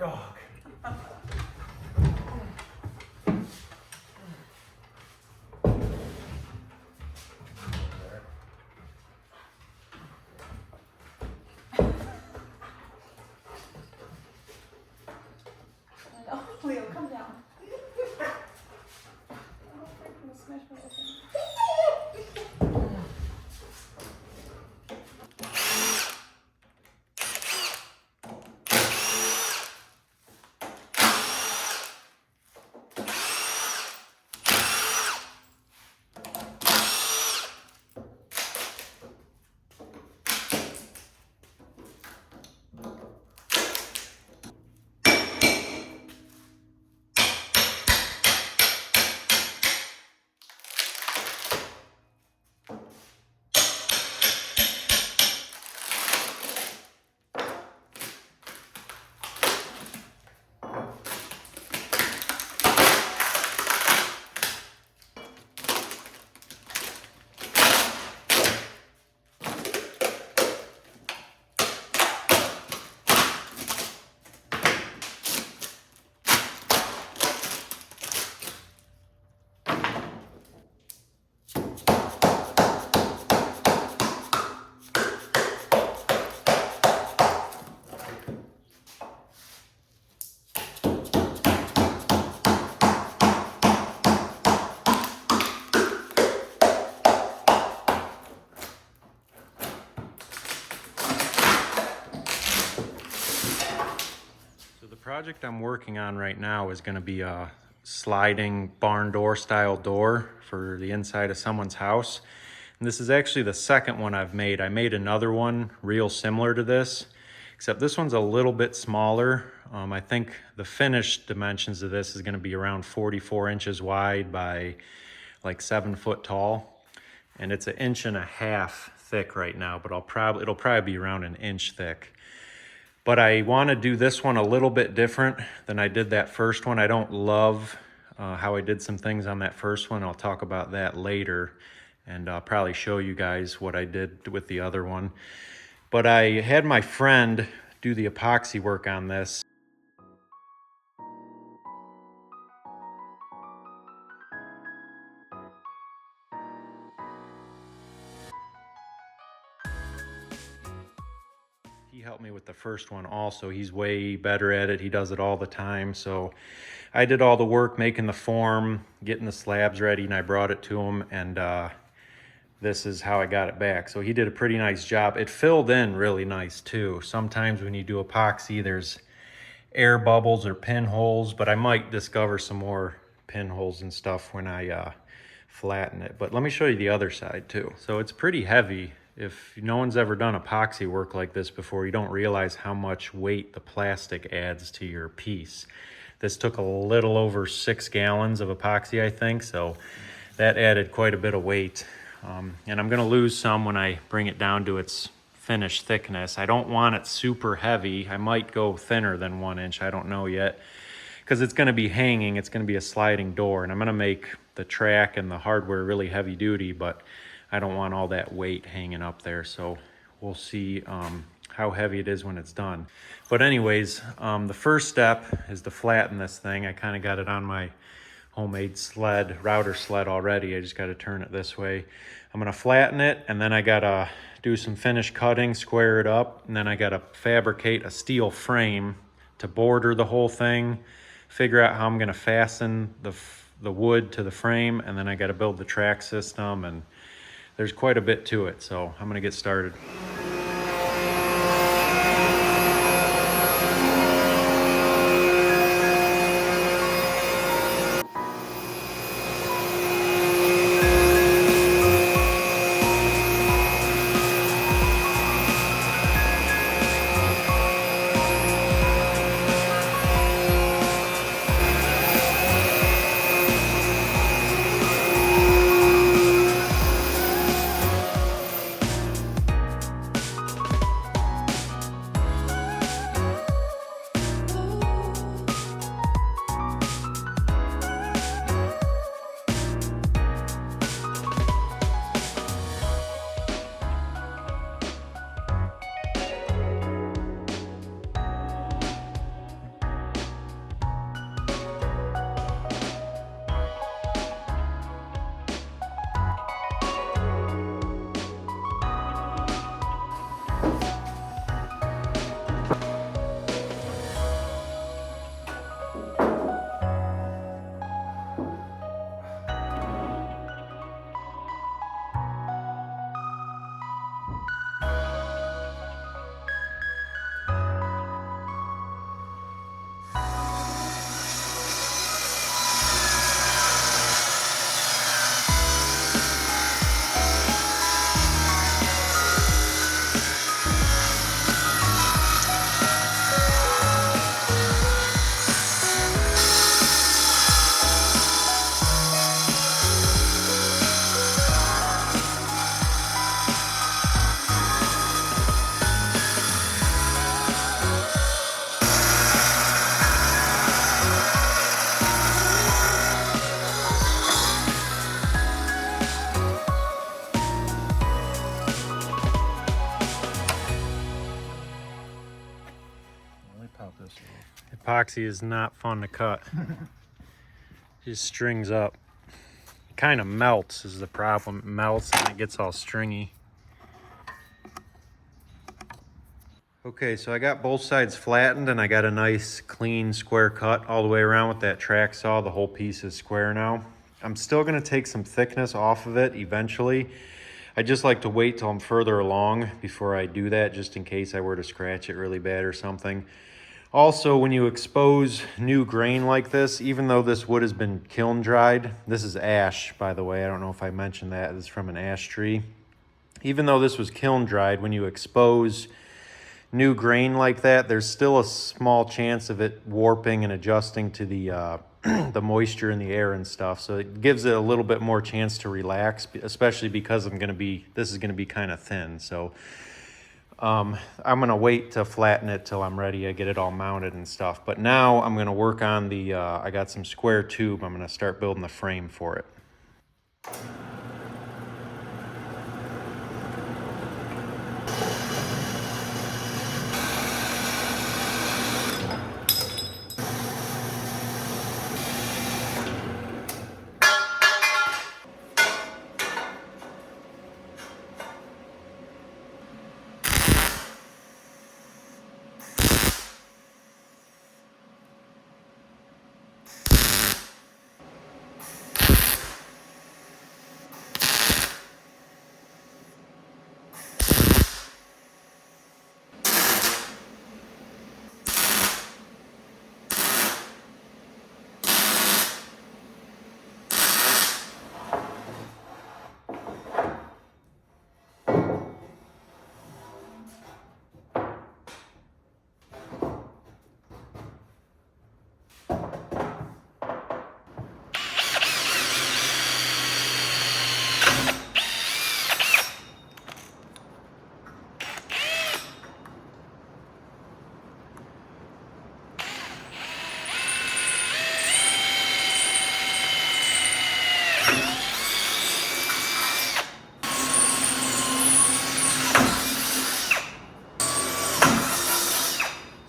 dog. Leo, come down. I'm gonna smash my open. The project I'm working on right now is going to be a sliding barn door style door for the inside of someone's house. And this is actually the second one I've made. I made another one real similar to this, except this one's a little bit smaller. I think the finished dimensions of this is going to be around 44 inches wide by like 7 foot tall. And it's 1.5 inches thick right now, but it'll probably be around 1 inch thick. But I want to do this one a little bit different than I did that first one. I don't love how I did some things on that first one. I'll talk about that later, and I'll probably show you guys what I did with the other one. But I had my friend do the epoxy work on this. He helped me with the first one also. He's way better at it. He does it all the time. So I did all the work making the form, getting the slabs ready, and I brought it to him, and this is how I got it back. So he did a pretty nice job. It filled in really nice too. Sometimes when you do epoxy, there's air bubbles or pinholes, but I might discover some more pinholes and stuff when I flatten it. But let me show you the other side too. So it's pretty heavy. If no one's ever done epoxy work like this before, you don't realize how much weight the plastic adds to your piece. This took a little over 6 gallons of epoxy, I think, so that added quite a bit of weight. And I'm gonna lose some when I bring it down to its finished thickness. I don't want it super heavy. I might go thinner than 1 inch, I don't know yet, because it's gonna be hanging, it's gonna be a sliding door, and I'm gonna make the track and the hardware really heavy duty, but I don't want all that weight hanging up there, so we'll see how heavy it is when it's done. But anyways, the first step is to flatten this thing. I kind of got it on my homemade sled, router sled already. I just got to turn it this way. I'm gonna flatten it, and then I gotta do some finish cutting, square it up, and then I gotta fabricate a steel frame to border the whole thing, figure out how I'm gonna fasten the wood to the frame, and then I gotta build the track system, and there's quite a bit to it, so I'm gonna get started. Epoxy is not fun to cut. Just strings up. It kind of melts is the problem. It melts and it gets all stringy. Okay, so I got both sides flattened and I got a nice clean square cut all the way around with that track saw. The whole piece is square now. I'm still gonna take some thickness off of it eventually. I just like to wait till I'm further along before I do that, just in case I were to scratch it really bad or something. Also, when you expose new grain like this, even though this wood has been kiln dried, this is ash, by the way. I don't know if I mentioned that. This is from an ash tree. Even though this was kiln dried, when you expose new grain like that, there's still a small chance of it warping and adjusting to the the moisture in the air and stuff. So it gives it a little bit more chance to relax, especially because this is gonna be kind of thin. So I'm gonna wait to flatten it till I'm ready to get it all mounted and stuff. But now I'm gonna work on the, I got some square tube. I'm gonna start building the frame for it.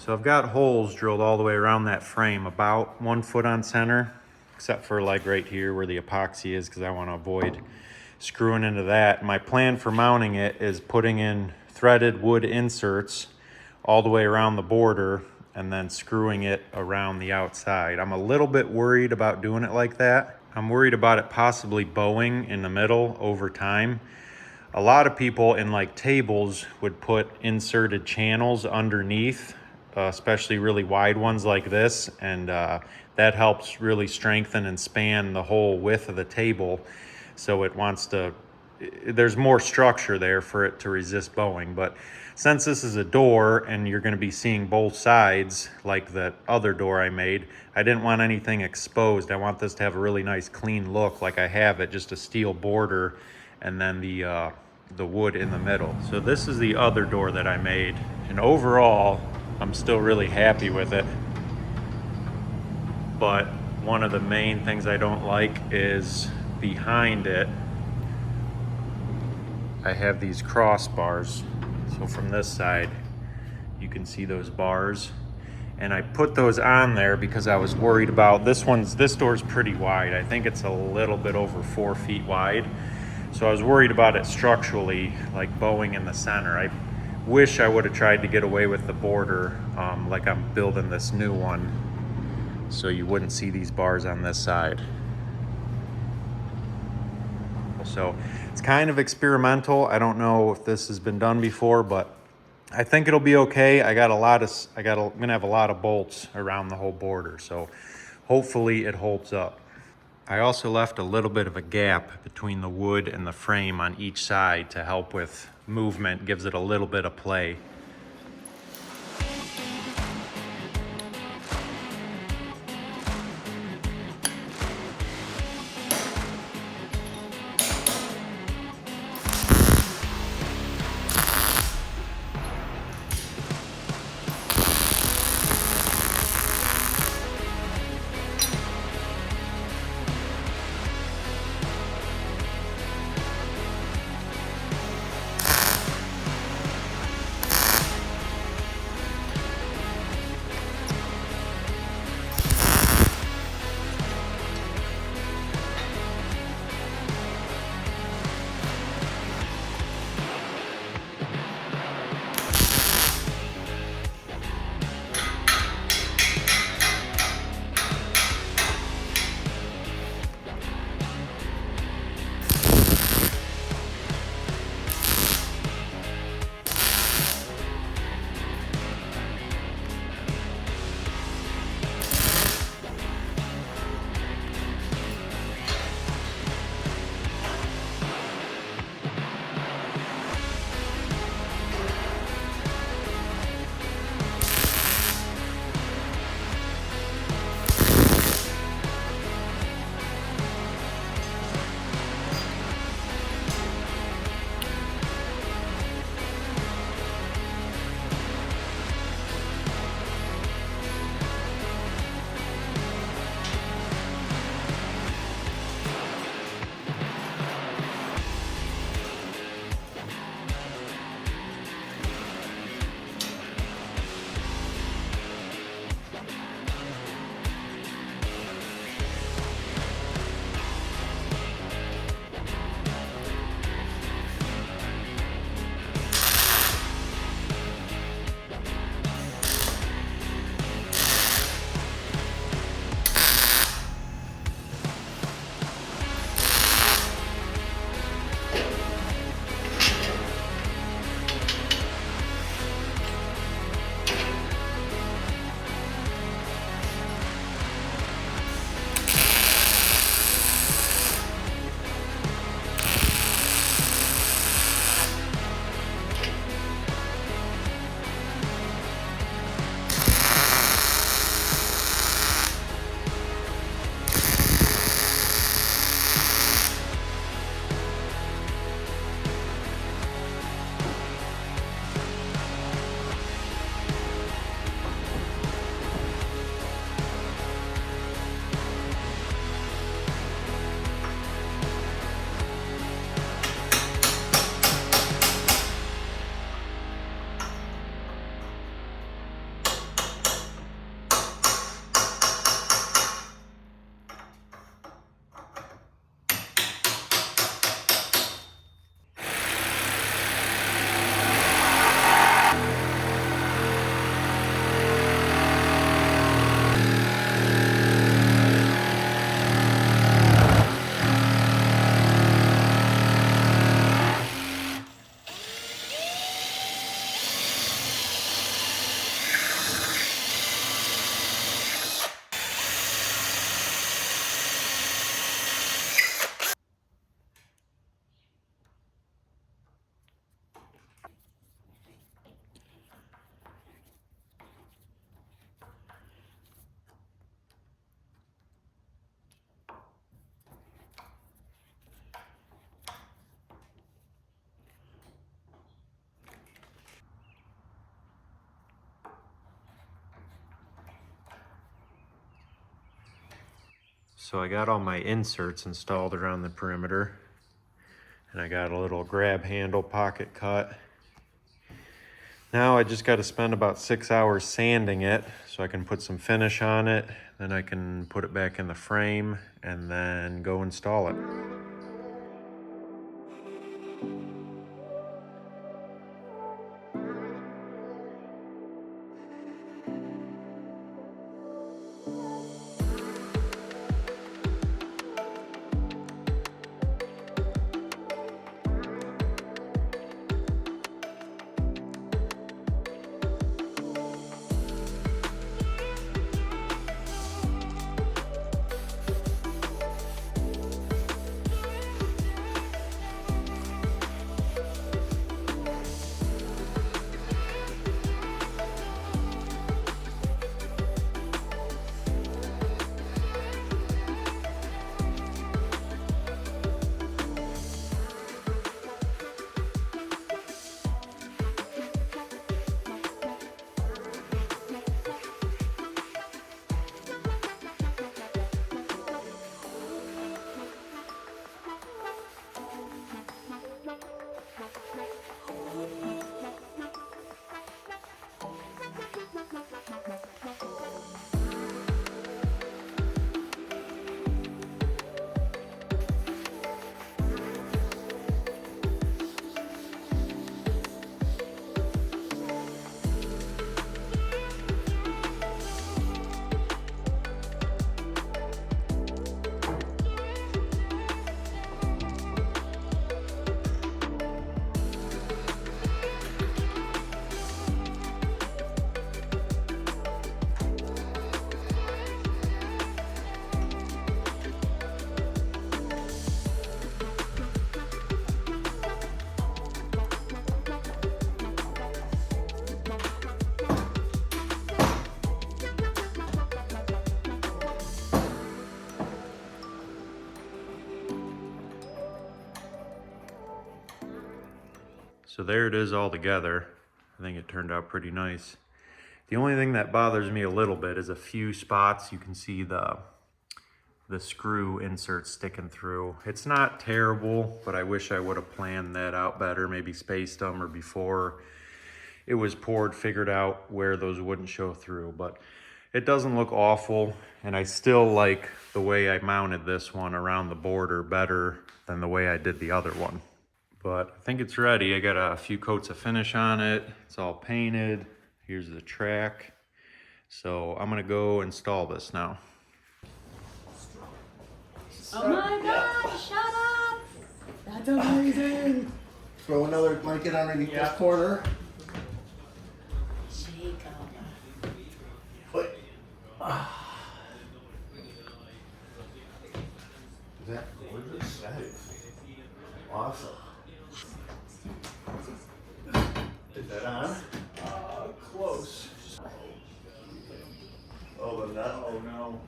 So I've got holes drilled all the way around that frame, about 1 foot on center, except for like right here where the epoxy is, because I want to avoid screwing into that. My plan for mounting it is putting in threaded wood inserts all the way around the border and then screwing it around the outside. I'm a little bit worried about doing it like that. I'm worried about it possibly bowing in the middle over time. A lot of people in like tables would put inserted channels underneath, especially really wide ones like this, and that helps really strengthen and span the whole width of the table. So it wants to, there's more structure there for it to resist bowing. But since this is a door and you're going to be seeing both sides like that other door I made, I didn't want anything exposed. I want this to have a really nice clean look like I have it, just a steel border and then the wood in the middle. So this is the other door that I made, and overall I'm still really happy with it. But one of the main things I don't like is behind it I have these crossbars. So from this side you can see those bars, and I put those on there because I was worried about this door's pretty wide. I think it's a little bit over 4 feet wide. So I was worried about it structurally, like bowing in the center. I wish I would have tried to get away with the border, like I'm building this new one, so you wouldn't see these bars on this side. So it's kind of experimental. I don't know if this has been done before, but I think it'll be okay. I'm gonna have a lot of bolts around the whole border, so hopefully it holds up. I also left a little bit of a gap between the wood and the frame on each side to help with movement, gives it a little bit of play. So I got all my inserts installed around the perimeter, and I got a little grab handle pocket cut. Now I just got to spend about 6 hours sanding it so I can put some finish on it. Then I can put it back in the frame and then go install it. So there it is all together. I think it turned out pretty nice. The only thing that bothers me a little bit is a few spots. You can see the screw insert sticking through. It's not terrible, but I wish I would have planned that out better, maybe spaced them, or before it was poured, figured out where those wouldn't show through. But it doesn't look awful, and I still like the way I mounted this one around the border better than the way I did the other one. But I think it's ready. I got a few coats of finish on it. It's all painted. Here's the track. So I'm gonna go install this now. Oh my God, shut up! That's amazing. Throw another blanket underneath this corner. Jacob. But, is that gorgeous? That is awesome. Is that on? Close. Oh, the nut. Oh no.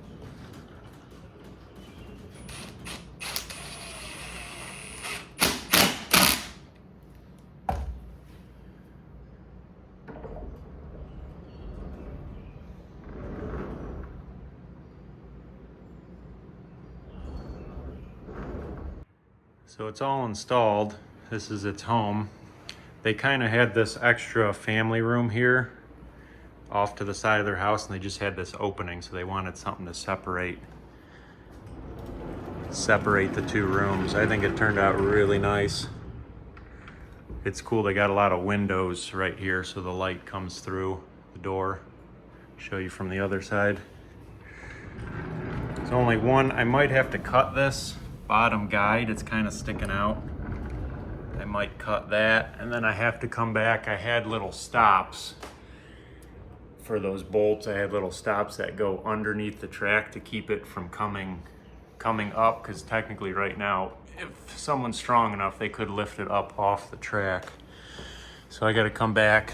So it's all installed. This is its home. They kind of had this extra family room here off to the side of their house, and they just had this opening, so they wanted something to separate the two rooms. I think it turned out really nice. It's cool, they got a lot of windows right here, so the light comes through the door. Show you from the other side. There's only one, I might have to cut this bottom guide, it's kind of sticking out. I might cut that, and then I have to come back. I had little stops for those bolts. I had little stops that go underneath the track to keep it from coming up, because technically right now, if someone's strong enough, they could lift it up off the track. So I got to come back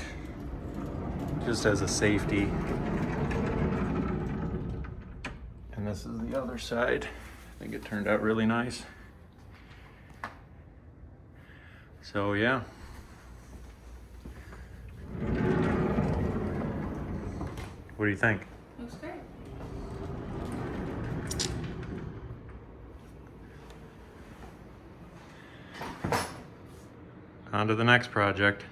just as a safety. And this is the other side. I think it turned out really nice. So yeah. What do you think? Looks great. on to the next project.